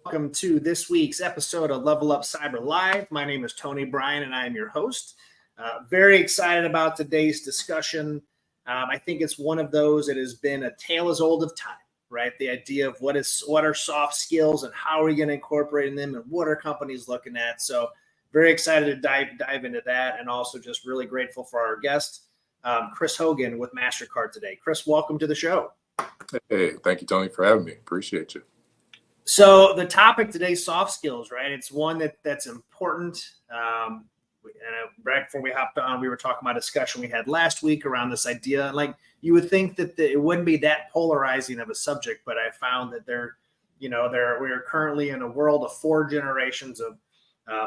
Welcome to this week's episode of Level Up Cyber Live. My name is Tony Bryan, and I am your host. Very excited about today's discussion. I think it's one of those that has been a tale as old of time, right? The idea of what are soft skills and how are we going to incorporate them and what are companies looking at. So very excited to dive into that, and also just really grateful for our guest, Chris Hogan with Mastercard today. Chris, welcome to the show. Hey, thank you, Tony, for having me. Appreciate you. So the topic today, soft skills, right? It's one that's important. And right before we hopped on, we were talking about a discussion we had last week around this idea. Like, you would think that it wouldn't be that polarizing of a subject, but I found that we're currently in a world of four generations of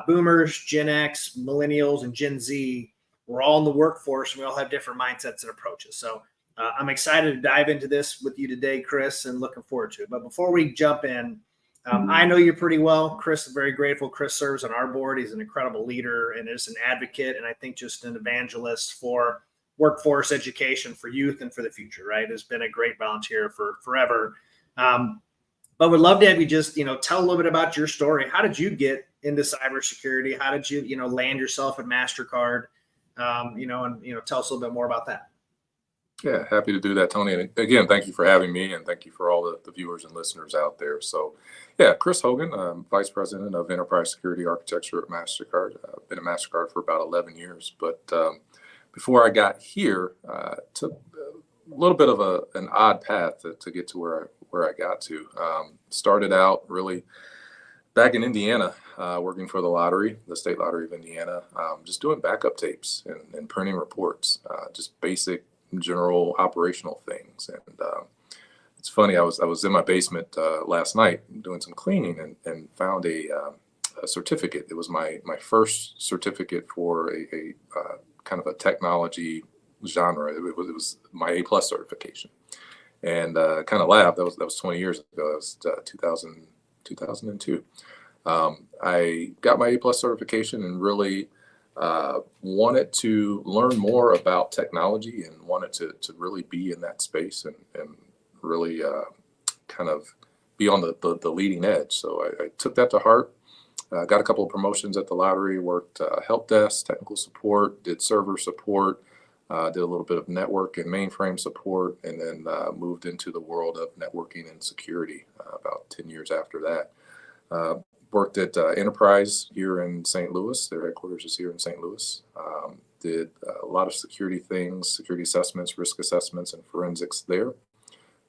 boomers, Gen X, millennials, and Gen Z. We're all in the workforce, and we all have different mindsets and approaches. So I'm excited to dive into this with you today, Chris, and looking forward to it. But before we jump in, I know you pretty well. Chris, very grateful. Chris serves on our board. He's an incredible leader and is an advocate, and I think just an evangelist for workforce education for youth and for the future, right? Has been a great volunteer for forever. But we'd love to have you just, tell a little bit about your story. How did you get into cybersecurity? How did you, land yourself at Mastercard? And tell us a little bit more about that. Yeah, happy to do that, Tony. And again, thank you for having me, and thank you for all the viewers and listeners out there. So, yeah, Chris Hogan, I'm Vice President of Enterprise Security Architecture at Mastercard. I've been at Mastercard for about 11 years. But before I got here, took a little bit of an odd path to get to where I got to. Started out really back in Indiana, working for the State Lottery of Indiana, just doing backup tapes and printing reports, just basic general operational things. And it's funny, I was in my basement last night doing some cleaning and found a certificate. It was my first certificate for a kind of a technology genre. It was my A+ certification, and kind of laughed. That was 20 years ago. That was 2002. I got my A+ certification and really wanted to learn more about technology and wanted to really be in that space and really kind of be on the leading edge. So I took that to heart. Got a couple of promotions at the lottery, worked help desk, technical support, did server support, did a little bit of network and mainframe support, and then moved into the world of networking and security about 10 years after that. Worked at Enterprise here in St. Louis. Their headquarters is here in St. Louis. Did a lot of security things, security assessments, risk assessments, and forensics there.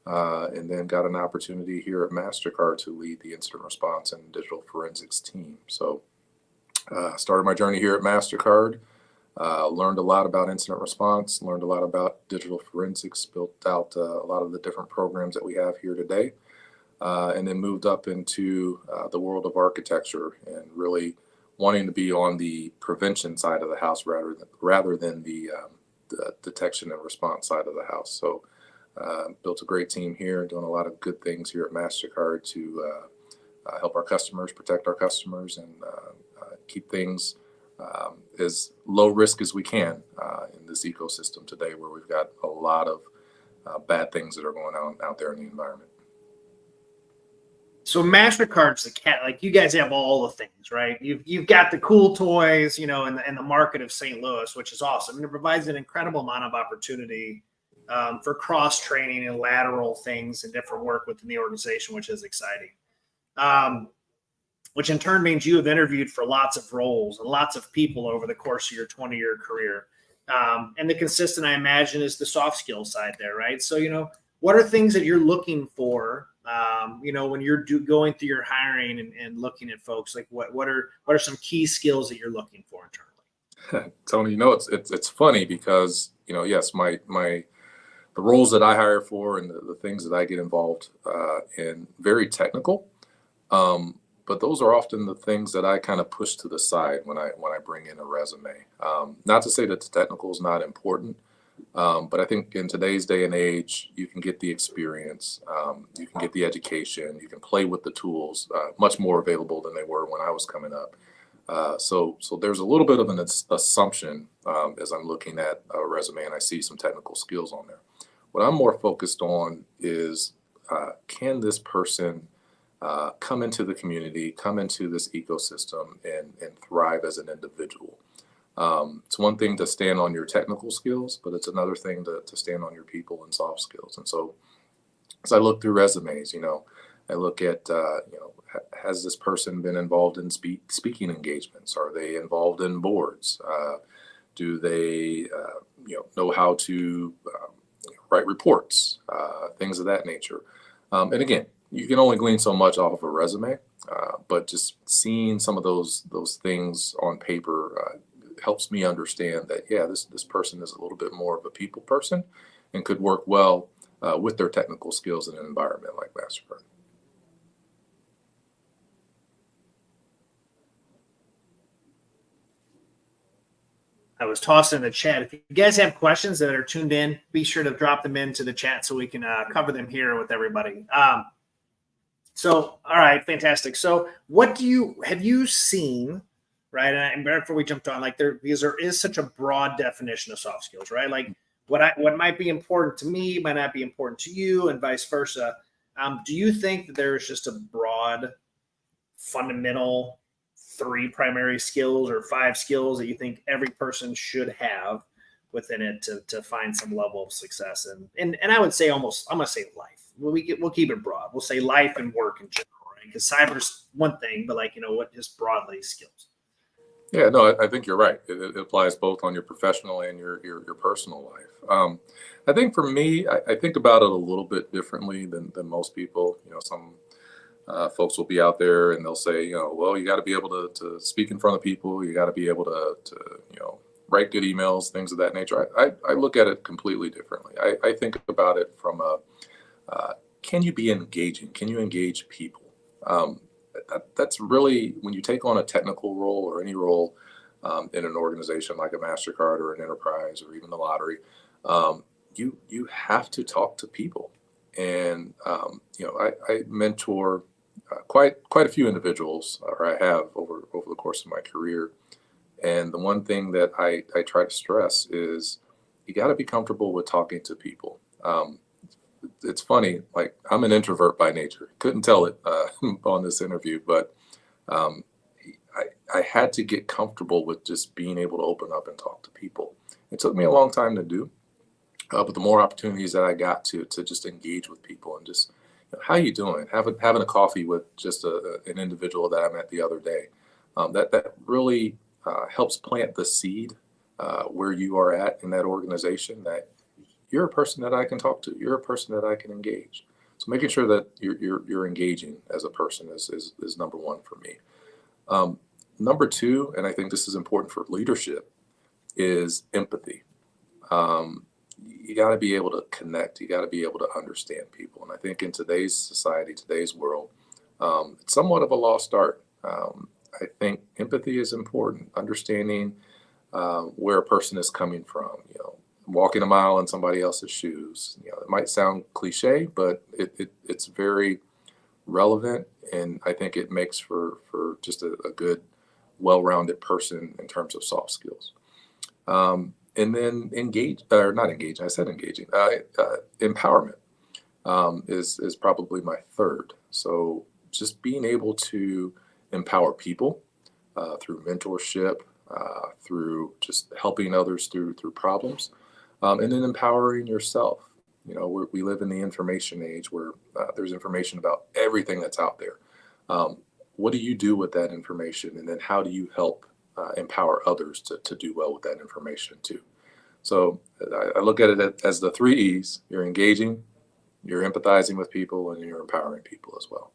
And then got an opportunity here at Mastercard to lead the incident response and digital forensics team. So started my journey here at Mastercard, learned a lot about incident response, learned a lot about digital forensics, built out a lot of the different programs that we have here today. And then moved up into the world of architecture and really wanting to be on the prevention side of the house rather than the detection and response side of the house. So built a great team here, doing a lot of good things here at Mastercard to help our customers, protect our customers, and keep things as low risk as we can in this ecosystem today, where we've got a lot of bad things that are going on out there in the environment. So Mastercard's the cat. Like, you guys have all the things, right? You've got the cool toys, in the market of St. Louis, which is awesome. And it provides an incredible amount of opportunity for cross training and lateral things and different work within the organization, which is exciting. Which in turn means you have interviewed for lots of roles and lots of people over the course of your 20-year career. And the consistent, I imagine, is the soft skills side there, right? So, what are things that you're looking for? When you're going through your hiring and looking at folks, like what are some key skills that you're looking for internally? Tony, it's funny because, yes, the roles that I hire for and the things that I get involved in, very technical, but those are often the things that I kind of push to the side when I bring in a resume. Not to say that the technical is not important. But I think in today's day and age, you can get the experience, you can get the education, you can play with the tools, much more available than they were when I was coming up. So there's a little bit of an assumption as I'm looking at a resume and I see some technical skills on there. What I'm more focused on is, can this person come into the community, come into this ecosystem, and thrive as an individual. It's one thing to stand on your technical skills, but it's another thing to stand on your people and soft skills. And so as I look through resumes, I look at, has this person been involved in speaking engagements? Are they involved in boards? Do they, know how to write reports, things of that nature? And again, you can only glean so much off of a resume, but just seeing some of those things on paper helps me understand that, this person is a little bit more of a people person and could work well with their technical skills in an environment like Mastercard. I was tossing in the chat. If you guys have questions that are tuned in, be sure to drop them into the chat so we can cover them here with everybody. So, all right, fantastic. So have you seen, right? And before we jumped on, because there is such a broad definition of soft skills, right? Like what might be important to me might not be important to you, and vice versa. Do you think that there is just a broad, fundamental 3 primary skills or 5 skills that you think every person should have within it to find some level of success? And I would say I'm gonna say life. We'll keep it broad. We'll say life and work in general, right? Because cyber's one thing, but what just broadly skills. Yeah, no, I think you're right. It applies both on your professional and your personal life. I think for me, I think about it a little bit differently than most people. Some folks will be out there and they'll say, well, you got to be able to speak in front of people. You got to be able to write good emails, things of that nature. I look at it completely differently. I think about it from can you be engaging? Can you engage people? That's really, when you take on a technical role or any role in an organization like a Mastercard or an enterprise or even the lottery, you have to talk to people. And I mentor quite a few individuals, or I have over the course of my career. And the one thing that I try to stress is you got to be comfortable with talking to people. It's funny, like I'm an introvert by nature. Couldn't tell it on this interview, but I had to get comfortable with just being able to open up and talk to people. It took me a long time to do, but the more opportunities that I got to just engage with people and just, how you doing? Having a coffee with just an individual that I met the other day, that really helps plant the seed where you are at in that organization, that you're a person that I can talk to. You're a person that I can engage. So making sure that you're engaging as a person is number one for me. Number two, and I think this is important for leadership, is empathy. You got to be able to connect. You got to be able to understand people. And I think in today's society, today's world, it's somewhat of a lost art. I think empathy is important. Understanding where a person is coming from. Walking a mile in somebody else's shoes. It might sound cliche, but it's very relevant, and I think it makes for just a good, well-rounded person in terms of soft skills. And then empowerment is probably my third. So just being able to empower people through mentorship, through just helping others through problems. And then empowering yourself. We live in the information age where there's information about everything that's out there. What do you do with that information? And then how do you help empower others to do well with that information too? So I look at it as the 3 E's. You're engaging, you're empathizing with people, and you're empowering people as well.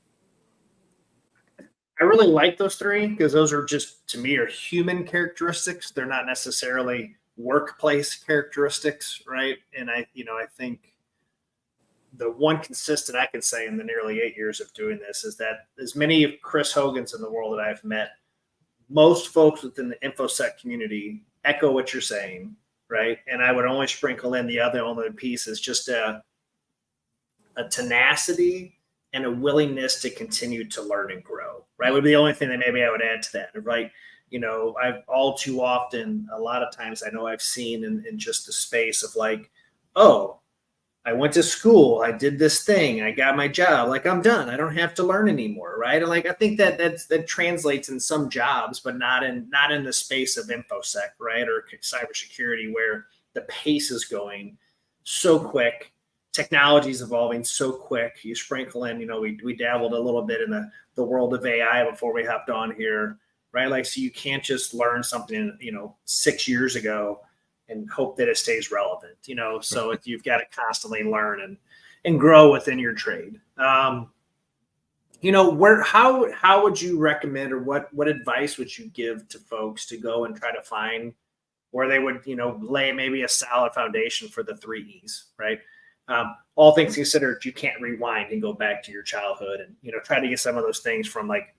I really like those 3 because those are just, to me, are human characteristics. They're not necessarily workplace characteristics, right? And I think the one consistent I can say in the nearly 8 years of doing this is that as many of Chris Hogans in the world that I've met, most folks within the InfoSec community echo what you're saying, right? And I would only sprinkle in the other piece is just a tenacity and a willingness to continue to learn and grow, right? Would be the only thing that maybe I would add to that, right? I've all too often, a lot of times I know I've seen in just the space of like, oh, I went to school, I did this thing, I got my job, like I'm done. I don't have to learn anymore, right? And like I think that translates in some jobs, but not in the space of infosec, right, or cybersecurity, where the pace is going so quick, technology is evolving so quick. You sprinkle in, we dabbled a little bit in the world of AI before we hopped on here, right? Like, so you can't just learn something, 6 years ago and hope that it stays relevant, so you've got to constantly learn and grow within your trade. How would you recommend, or what advice would you give to folks to go and try to find where they would, lay maybe a solid foundation for the 3 E's, right? All things considered, you can't rewind and go back to your childhood and, try to get some of those things from like,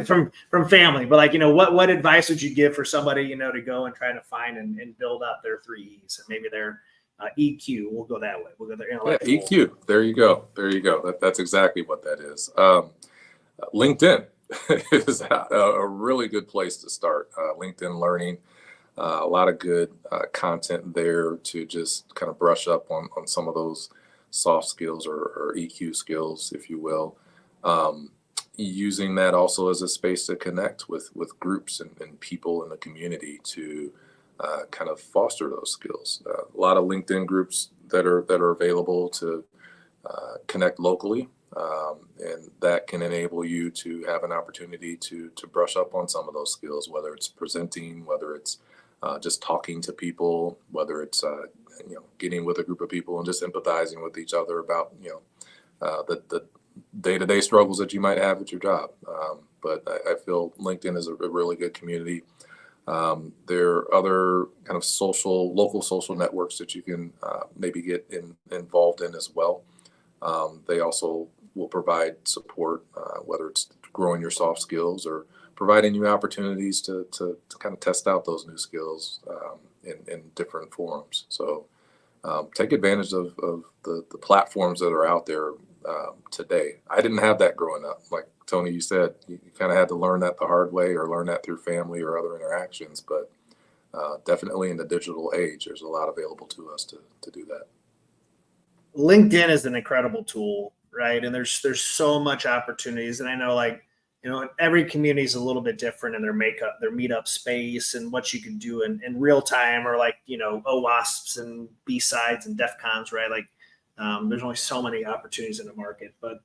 from family, but like, what advice would you give for somebody, to go and try to find and build up their 3 E's and maybe their EQ? We'll go that way. We'll go their intellectual. Yeah, EQ. There you go. That's exactly what that is. LinkedIn is a really good place to start. LinkedIn Learning, a lot of good content there to just kind of brush up on some of those soft skills or EQ skills, if you will. Using that also as a space to connect with groups and people in the community to kind of foster those skills. A lot of LinkedIn groups that are available to connect locally, and that can enable you to have an opportunity to brush up on some of those skills, whether it's presenting, whether it's just talking to people, whether it's getting with a group of people and just empathizing with each other about the day-to-day struggles that you might have at your job. But I feel LinkedIn is a really good community. There are other kind of local social networks that you can maybe get involved in as well. They also will provide support, whether it's growing your soft skills or providing you opportunities to kind of test out those new skills in different forums. So take advantage of the platforms that are out there today. I didn't have that growing up. Like Tony, you said, you kind of had to learn that the hard way or learn that through family or other interactions. But definitely in the digital age, there's a lot available to us to do that. LinkedIn is an incredible tool, right? And there's so much opportunities. And I know, like, every community is a little bit different in their meetup space and what you can do in real time, or like, OWASPs and B-sides and DEF CONs, right? Like, there's only so many opportunities in the market, but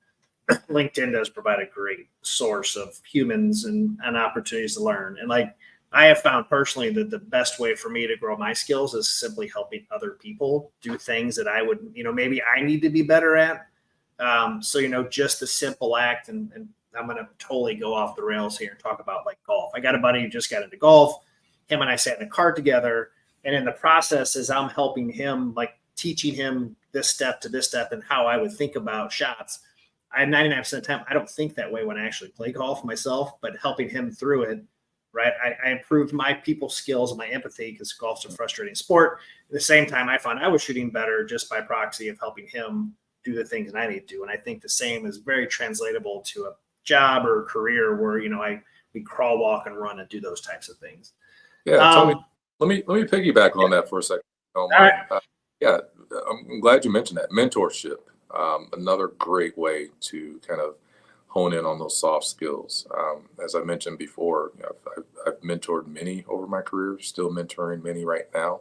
LinkedIn does provide a great source of humans and opportunities to learn. And like, I have found personally that the best way for me to grow my skills is simply helping other people do things that I would, maybe I need to be better at. So, just the simple act, and I'm going to totally go off the rails here and talk about like golf. I got a buddy who just got into golf. Him and I sat in a car together, and in the process, as I'm helping him, like teaching him this step to this step and how I would think about shots, I 99% of the time, I don't think that way when I actually play golf myself, but helping him through it, right? I improved my people skills and my empathy, because golf's a frustrating sport. At the same time, I found I was shooting better just by proxy of helping him do the things that I need to do. And I think the same is very translatable to a job or career where, we crawl, walk, and run and do those types of things. Yeah, Tony, let me piggyback on that for a second. Right. Yeah, I'm glad you mentioned that. Mentorship, another great way to kind of hone in on those soft skills. As I mentioned before, I've mentored many over my career, still mentoring many right now.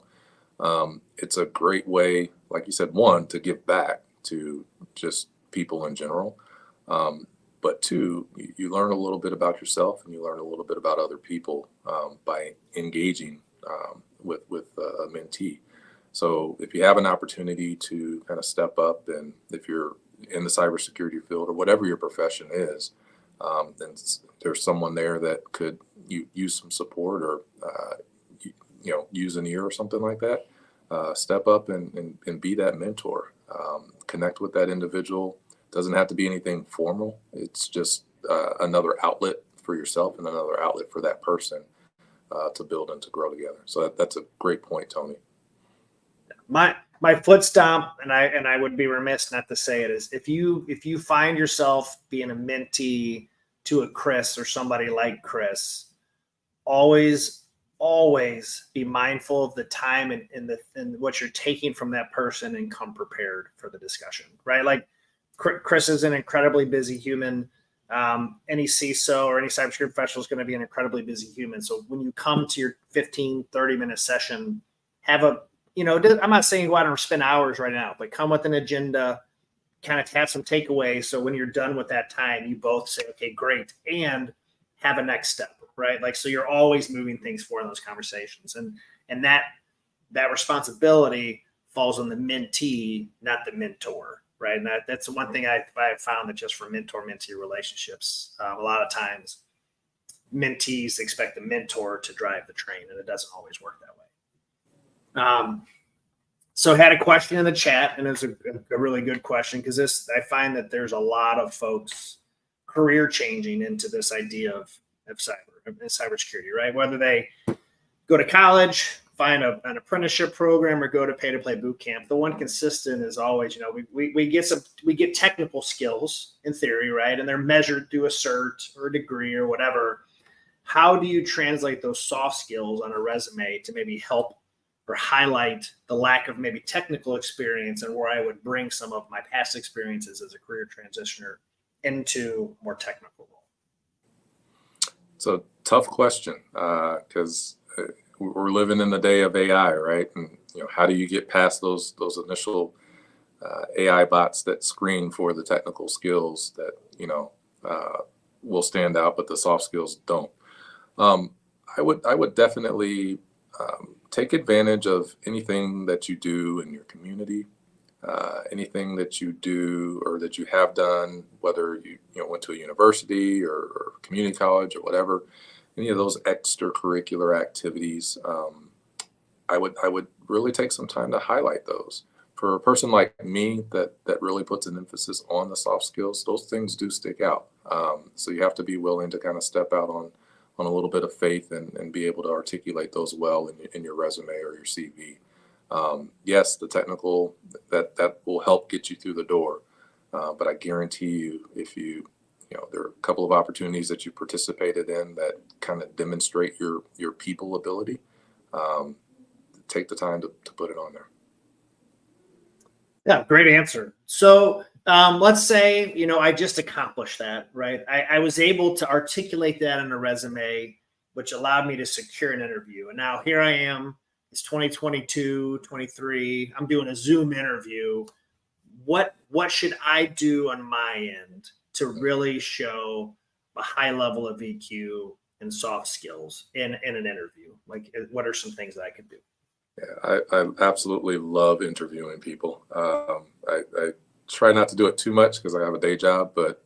It's a great way, like you said, one, to give back to just people in general. But two, you learn a little bit about yourself, and you learn a little bit about other people by engaging with a mentee. So if you have an opportunity to kind of step up, and if you're in the cybersecurity field or whatever your profession is, then there's someone there that could use some support, or use an ear or something like that. Step up and be that mentor. Connect with that individual. Doesn't have to be anything formal. It's just another outlet for yourself and another outlet for that person to build and to grow together. So that's a great point, Tony. My foot stomp, and I would be remiss not to say it, is if you find yourself being a mentee to a Chris or somebody like Chris, always always be mindful of the time and what you're taking from that person and come prepared for the discussion, right? Like Chris is an incredibly busy human. Any CISO or any cybersecurity professional is going to be an incredibly busy human. So when you come to your 15, 30-minute session, have a, I'm not saying go out and spend hours right now, but come with an agenda, kind of have some takeaways. So when you're done with that time, you both say, okay, great. And have a next step, right? Like, so you're always moving things forward in those conversations. And that responsibility falls on the mentee, not the mentor, right? And that's the one thing I found that just for mentor-mentee relationships, a lot of times mentees expect the mentor to drive the train, and it doesn't always work that way. So I had a question in the chat, and it's a really good question, because I find that there's a lot of folks career changing into this idea of cybersecurity, right? Whether they go to college, find an apprenticeship program, or go to pay-to-play boot camp, the one consistent is always, we get technical skills in theory, right? And they're measured through a cert or a degree or whatever. How do you translate those soft skills on a resume to maybe help or highlight the lack of maybe technical experience, and where I would bring some of my past experiences as a career transitioner into more technical role? It's a tough question, because we're living in the day of AI, right? And how do you get past those initial AI bots that screen for the technical skills that will stand out, but the soft skills don't? I would definitely take advantage of anything that you do in your community, anything that you do or that you have done, whether you went to a university or community college or whatever, any of those extracurricular activities. I would really take some time to highlight those. For a person like me that really puts an emphasis on the soft skills, those things do stick out. So you have to be willing to kind of step out on a little bit of faith and be able to articulate those well in your resume or your CV. Yes, the technical, that will help get you through the door. But I guarantee you, if there are a couple of opportunities that you participated in that kind of demonstrate your people ability, take the time to put it on there. Yeah, great answer. So let's say, I just accomplished that, right? I was able to articulate that in a resume, which allowed me to secure an interview. And now here I am, it's 2022, 23, I'm doing a Zoom interview. What should I do on my end to really show a high level of EQ and soft skills in an interview? Like, what are some things that I could do? Yeah, I absolutely love interviewing people. I try not to do it too much because I have a day job, but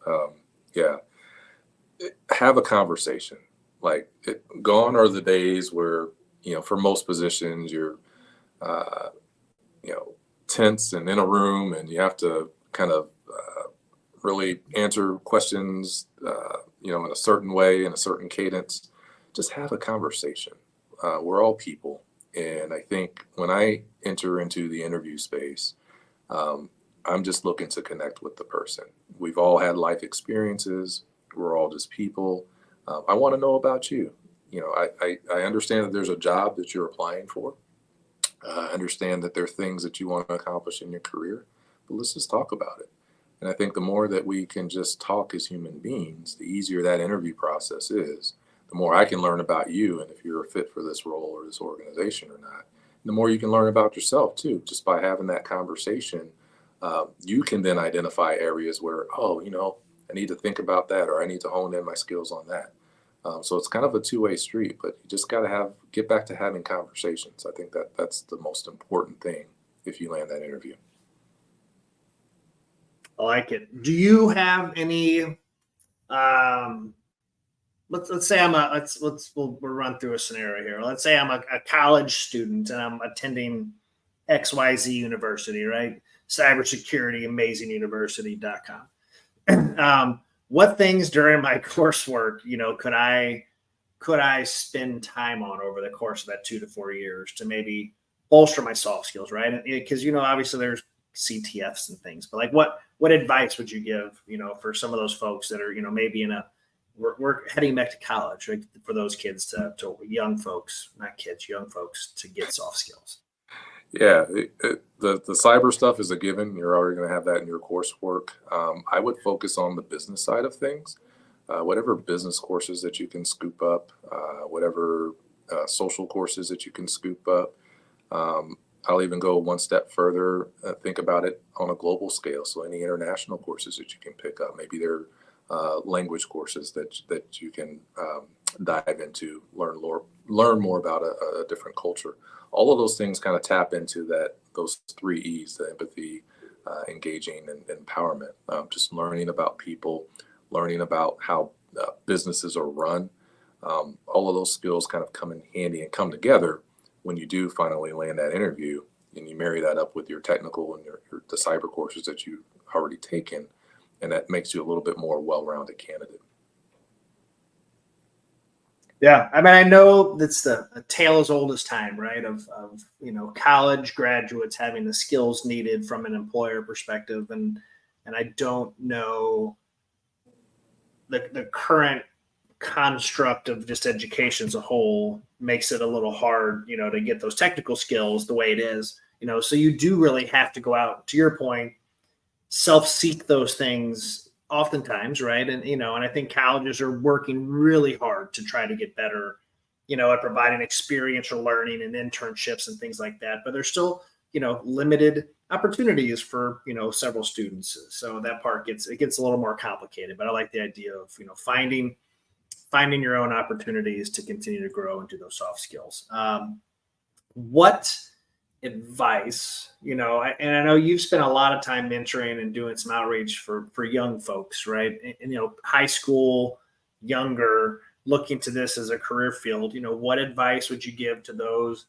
have a conversation. Like, gone are the days where, for most positions, you're, tense and in a room and you have to kind of really answer questions, in a certain way, in a certain cadence. Just have a conversation. We're all people. And I think when I enter into the interview space, I'm just looking to connect with the person. We've all had life experiences. We're all just people. I want to know about you. I understand that there's a job that you're applying for. I understand that there are things that you want to accomplish in your career, but let's just talk about it. And I think the more that we can just talk as human beings, the easier that interview process is. The more I can learn about you and if you're a fit for this role or this organization or not. The more you can learn about yourself too, just by having that conversation. You can then identify areas where, I need to think about that, or I need to hone in my skills on that. So it's kind of a two-way street, but you just got to get back to having conversations. I think that's the most important thing if you land that interview. I like it. Do you have any, let's say we'll run through a scenario here. Let's say I'm a college student and I'm attending XYZ University, right? Cybersecurity, amazinguniversity.com. What things during my coursework, could I spend time on over the course of that 2 to 4 years to maybe bolster my soft skills, right? Because, obviously there's CTFs and things, but like what advice would you give, for some of those folks that are, maybe in a we're heading back to college, right? For those kids to young folks, not kids, young folks to get soft skills. Yeah, the cyber stuff is a given. You're already going to have that in your coursework. I would focus on the business side of things. Whatever business courses that you can scoop up, whatever social courses that you can scoop up. I'll even go one step further, think about it on a global scale. So any international courses that you can pick up, maybe they're language courses that you can dive into, learn more about a different culture. All of those things kind of tap into those 3 E's: the empathy, engaging, and empowerment. Just learning about people, learning about how businesses are run. All of those skills kind of come in handy and come together when you do finally land that interview, and you marry that up with your technical and the cyber courses that you've already taken, and that makes you a little bit more well-rounded candidate. Yeah, I mean, I know that's the tale as old as time, right? Of college graduates having the skills needed from an employer perspective, and I don't know the current construct of just education as a whole makes it a little hard, to get those technical skills the way it is, so you do really have to go out, to your point, self-seek those things oftentimes, right? And I think colleges are working really hard to try to get better, at providing experiential learning and internships and things like that. But there's still, limited opportunities for, several students. So that part gets a little more complicated. But I like the idea of, finding your own opportunities to continue to grow and do those soft skills. What advice, and I know you've spent a lot of time mentoring and doing some outreach for young folks, right? And high school, younger, looking to this as a career field, what advice would you give to those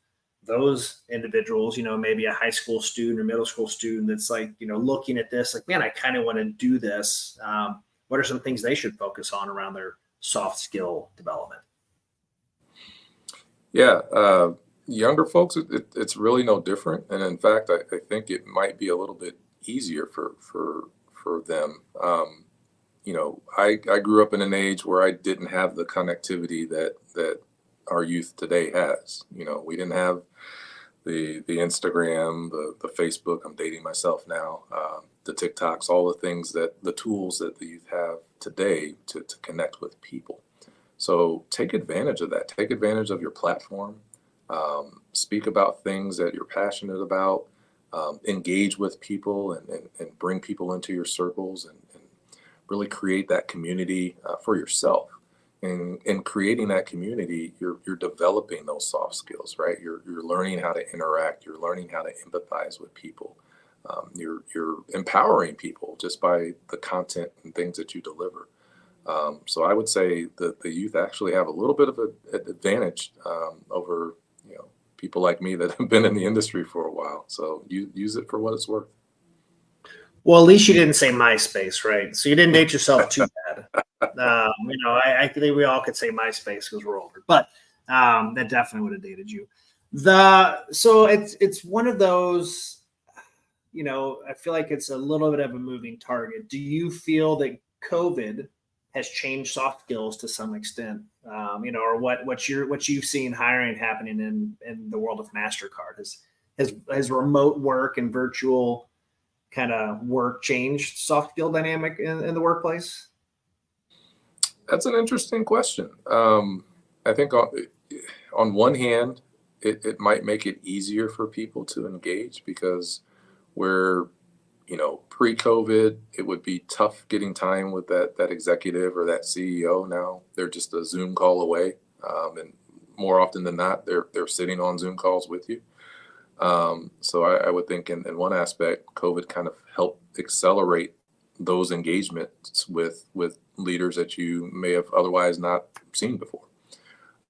individuals, maybe a high school student or middle school student that's like, looking at this, like, man, I kind of want to do this. What are some things they should focus on around their soft skill development? Yeah. Younger folks, it's really no different. And in fact, I think it might be a little bit easier for them. I grew up in an age where I didn't have the connectivity that our youth today has. We didn't have the Instagram, the Facebook. I'm dating myself now. The TikToks, all the things the tools that the youth have today to connect with people. So take advantage of that. Take advantage of your platform. Speak about things that you're passionate about. Engage with people and bring people into your circles and really create that community for yourself. And in creating that community, you're developing those soft skills, right? You're learning how to interact. You're learning how to empathize with people. You're empowering people just by the content and things that you deliver. So I would say that the youth actually have a little bit of an advantage over people like me that have been in the industry for a while. So you use it for what it's worth. Well, at least you didn't say MySpace, right? So you didn't date yourself too bad. I think we all could say MySpace because we're older, but that definitely would have dated you. So it's one of those, I feel like it's a little bit of a moving target. Do you feel that COVID has changed soft skills to some extent, or what you've seen hiring happening in the world of Mastercard? Has remote work and virtual kind of work changed soft skill dynamic in the workplace? That's an interesting question. I think on one hand, it might make it easier for people to engage because we're pre-COVID, it would be tough getting time with that executive or that CEO. Now they're just a Zoom call away, and more often than not, they're sitting on Zoom calls with you. So I would think in one aspect, COVID kind of helped accelerate those engagements with leaders that you may have otherwise not seen before.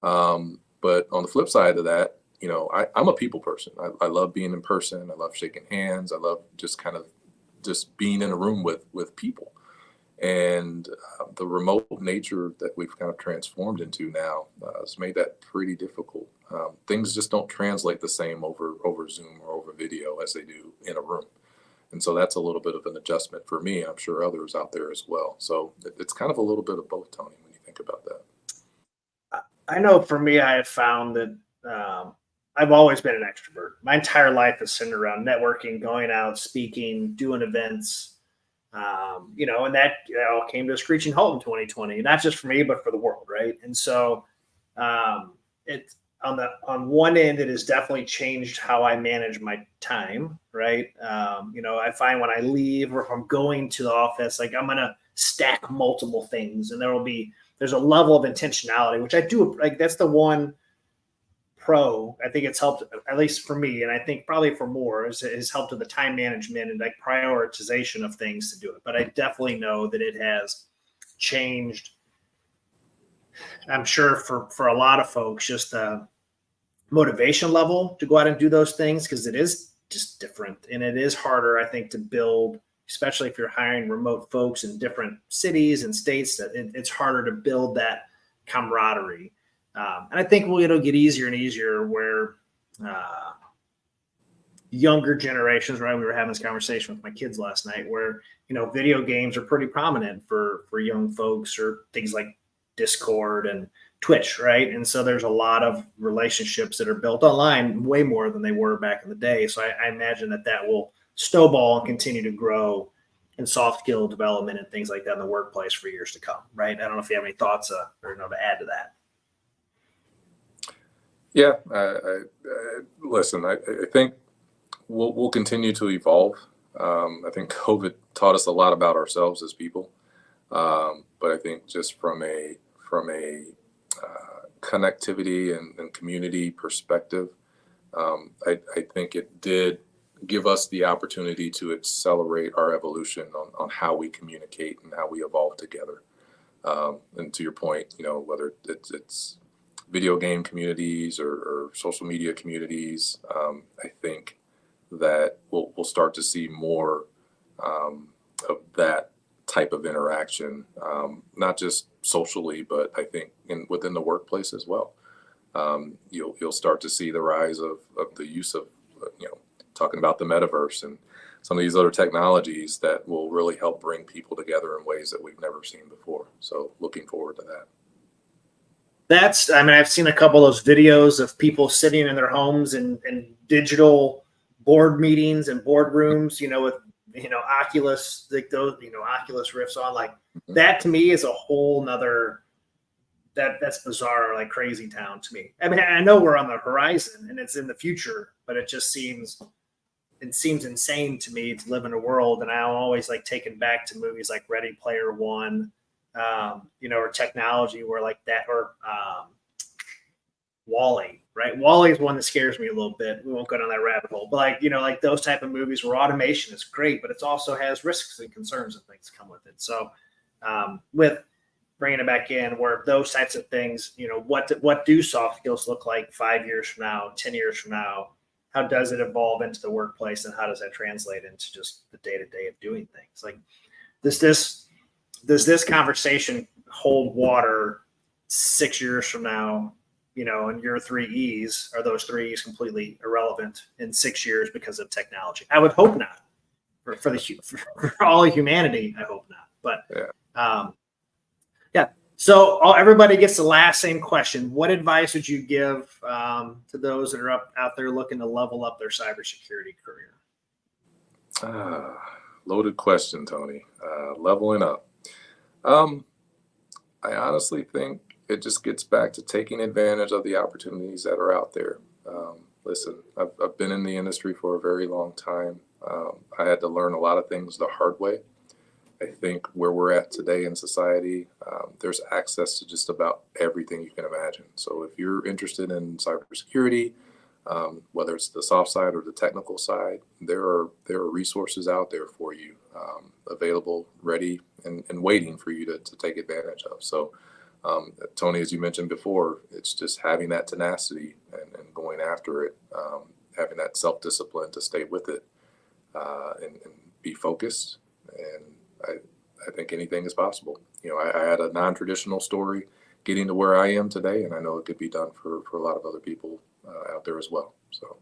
But on the flip side of that, I'm a people person. I love being in person. I love shaking hands. I love just being in a room with people. And the remote nature that we've kind of transformed into now has made that pretty difficult. Things just don't translate the same over Zoom or over video as they do in a room. And so that's a little bit of an adjustment for me. I'm sure others out there as well. So it's kind of a little bit of both, Tony, when you think think about that? I know for me, I have found that I've always been an extrovert. My entire life is centered around networking, going out, speaking, doing events, and that all came to a screeching halt in 2020, not just for me, but for the world, right? And so it on one end, it has definitely changed how I manage my time, right? I find when I leave or if I'm going to the office, like I'm gonna stack multiple things, and there's a level of intentionality, which I do like. That's the one pro. I think it's helped, at least for me, and I think probably for more, has helped with the time management and like prioritization of things to do it. But I definitely know that it has changed. I'm sure for a lot of folks, just the motivation level to go out and do those things, because it is just different and it is harder, I think, to build, especially if you're hiring remote folks in different cities and states. That it's harder to build that camaraderie. And I think it'll get easier and easier where younger generations, right? We were having this conversation with my kids last night where, video games are pretty prominent for young folks, or things like Discord and Twitch, right? And so there's a lot of relationships that are built online way more than they were back in the day. So I imagine that will snowball and continue to grow in soft skill development and things like that in the workplace for years to come, right? I don't know if you have any thoughts or to add to that. Yeah, listen, I think we'll continue to evolve. I think COVID taught us a lot about ourselves as people, but I think just from a connectivity and community perspective, I think it did give us the opportunity to accelerate our evolution on how we communicate and how we evolve together. And to your point, whether it's video game communities or social media communities, I think that we'll start to see more of that type of interaction, not just socially, but I think within the workplace as well. You'll start to see the rise of the use of, talking about the metaverse and some of these other technologies that will really help bring people together in ways that we've never seen before. So looking forward to that. I've seen a couple of those videos of people sitting in their homes and digital board meetings and boardrooms, with, Oculus, like those, Oculus Rifts on, like that to me is a whole nother, that's bizarre, like crazy town to me. I mean, I know we're on the horizon and it's in the future, but it seems insane to me to live in a world. And I'm always like taken back to movies like Ready Player One, or technology where like that, or Wall-E, right? Wall-E is one that scares me a little bit. We won't go down that rabbit hole, but like those type of movies where automation is great, but it also has risks and concerns and things come with it. So with bringing it back in, where those types of things, what do soft skills look like 5 years from now, 10 years from now? How does it evolve into the workplace, and how does that translate into just the day-to-day of doing things? Like, does this conversation hold water 6 years from now? And your 3 E's, are those 3 E's completely irrelevant in 6 years because of technology? I would hope not. For all of humanity, I hope not. But yeah. So everybody gets the same question. What advice would you give to those that are out there looking to level up their cybersecurity career? Loaded question, Tony. Leveling up. I honestly think it just gets back to taking advantage of the opportunities that are out there. Listen, I've been in the industry for a very long time. I had to learn a lot of things the hard way. I think where we're at today in society, there's access to just about everything you can imagine. So if you're interested in cybersecurity, whether it's the soft side or the technical side, there are resources out there for you, available, ready, and waiting for you to take advantage of. So Tony, as you mentioned before, it's just having that tenacity and going after it, having that self-discipline to stay with it, and be focused. And I think anything is possible. I had a non-traditional story getting to where I am today, and I know it could be done for a lot of other people out there as well. So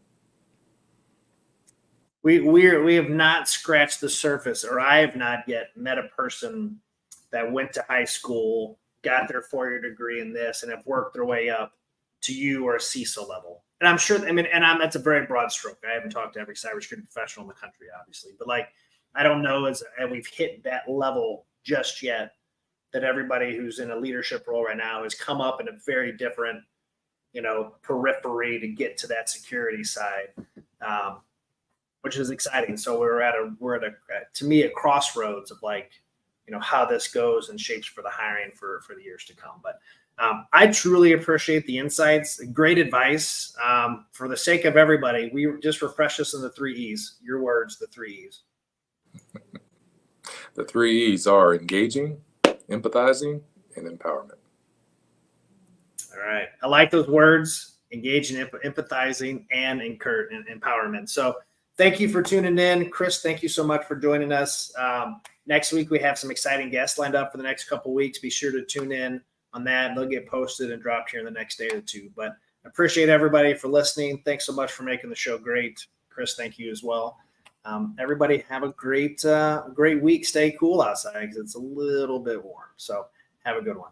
we have not scratched the surface, or I have not yet met a person that went to high school got their 4-year degree in this and have worked their way up to you or a CISO level. And I'm sure, that's a very broad stroke. I haven't talked to every cybersecurity professional in the country, obviously, but like, I don't know as we've hit that level just yet that everybody who's in a leadership role right now has come up in a very different, periphery to get to that security side, which is exciting. So we're at to me, a crossroads of like, how this goes and shapes for the hiring for the years to come. But I truly appreciate the insights. Great advice. For the sake of everybody, we just refresh us in the 3 E's. Your words, the 3 E's. The 3 E's are engaging, empathizing, and empowerment. All right. I like those words, engaging, empathizing, and empowerment. So thank you for tuning in. Chris, thank you so much for joining us. Next week, we have some exciting guests lined up for the next couple of weeks. Be sure to tune in on that. They'll get posted and dropped here in the next day or two. But I appreciate everybody for listening. Thanks so much for making the show great. Chris, thank you as well. Everybody have a great week. Stay cool outside because it's a little bit warm. So have a good one.